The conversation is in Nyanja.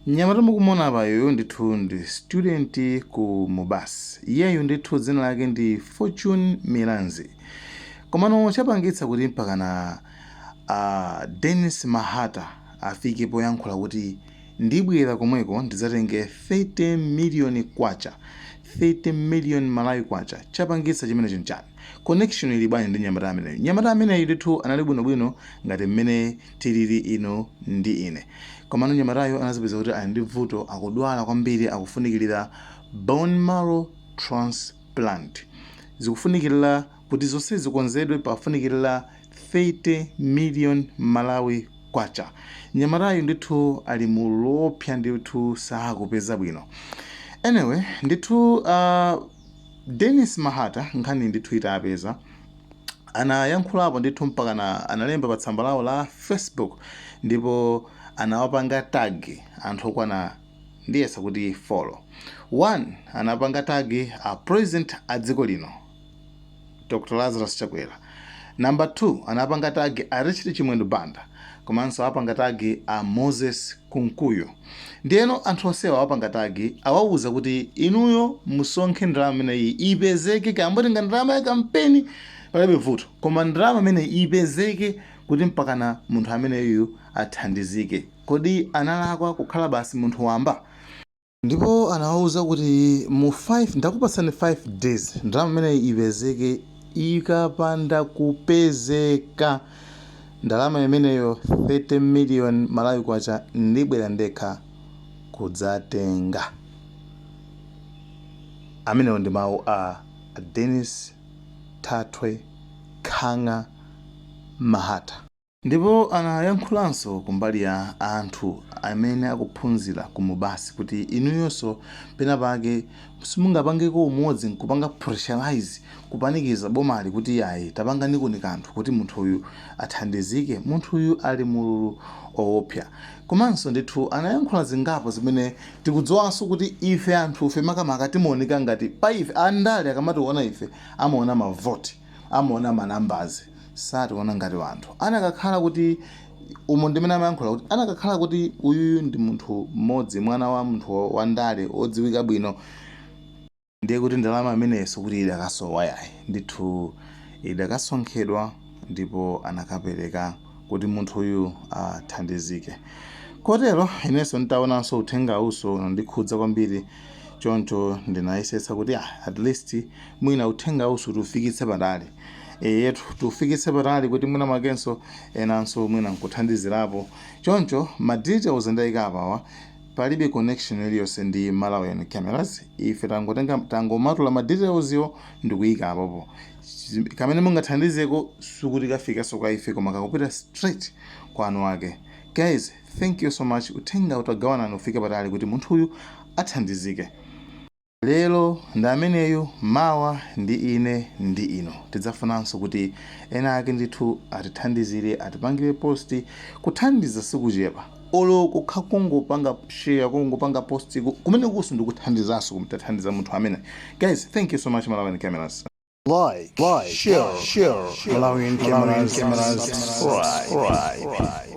Nyamata mukumona apayo ndithu ndi student ku Mubasi. Iyeyo ndithu dzina lake ndi Fortune Milanzi. Komano chapangitsa kuti mpakana Dennis Mahata afike poyankhula kuti ndibwera komweko ndidzatenge 30 million kwacha, 30 million Malawi kwacha. Chapangitsa chimenecho nchani? Connection ili bwanji ndi nyamata ameneyo. Nyamata ameneyo ndithu anali bwinobwino ngati mmene tilili ino ndi ine. Komano nyamatayo anazipeza kuti ali ndi vuto, akudwala kwambiri, akufunikirira bone marrow transplant. Zikufunikirira kuti zonse zikonzedwe pafunikirira 30 million Malawi kwacha. Nyamatayo ndithu ali mulopya ndithu sakupeza bwino. Anyway, ndithu Dennis Mahata nkhani ndithu itapeza anayankhulapo ndithu mpakana analemba pa tsamba lawo la Facebook, ndipo anawapanga tag anthu okwana ndiyesa kuti follow. 1 anapanga tag a president a dziko lino Dr. Lazarus Chakwera. Number 2 anapanga tag a Richard Chimwendo Banda, komanso apanga tag a Moses Kunkuyo. Ndiyeno anthu onsewa apanga tag awauza kuti inuyo musonkhe ndalama imeneyi ipezeke, kamboti nga ndalama ya kampeni palibe vuto, koma ndalama imeneyi ipezeke kuti mpakana munthu ameneyu athandizike. Kodi analakwa kukhala basi munthu wamba? Ndipo anawauza kuti ndakupasani 5 days ndalama imeneyi ipezeke. Ikapanda kupezeka ndalama imeneyo 30 million Malawi kwacha ndibwera ndekha kudzatenga. Amenewo ndi mawu a Dennis Thatwe Khanga Mahata. Ndipo anayankhulanso kumbali ya anthu amene akuphunzira ku Mubasi kuti inuyonso pena pake simungapangeko umodzi nkupanga pressurize kupanikiza bomali kuti yayi tapanganiko ni kanthu kuti munthu uyu athandizike. Munthu uyu ali mululu owopsa. Komanso ndithu anayankhula zingapo zimene tikudziwanso kuti ife anthufe makamaka timaoneka ngati pa ife andale akamationa ife amaona mavoti, amaona manambazi, sationa ngati wanthu. Anakakhala kuti umo ndimene amayankhula kuti anakakhala kuti uyuyu ndi munthu mmodzi, mwana wa munthu wandale odziwika bwino, ndiye kuti ndalama imenenso kuti idakasowa yayi ndithu idakasonkhedwa ndipo anakapereka kuti munthu uyu athandizike. Kotero inenso nditaonanso uthenga uso ndikhudza kwambiri, choncho ndinayesetsa kuti at least mwina uthenga uso tufikitse patali. Yetu tufikitse patali kuti mwina makenso enanso mwina nkuthandizirapo. Choncho ma details ndayika apawa, palibe connection iliyonse ndi Malawian Cameras. Ife tangomatula ma details yo ndikuyika apapo. Kamene mungathandizeko sukuti kafika soka ife koma kakupita straight kwa anu ake. Guys, thank you so much. Uthenga utagawana nufika patali kuti munthu uyu athandizike. Lero ndi ameneyu, mawa ndi ine ndi ino. Tidzafunanso kuti ena ake ndithu atithandizire, atipangire posti. Kuthandiza sikuchepa. Olo kungopanga share, kungopanga posti, kumene kuso ndikuthandizanso kumtathandiza munthu amene. Guys, thank you so much Malawian Cameras. Like, share, Malawian Cameras, subscribe.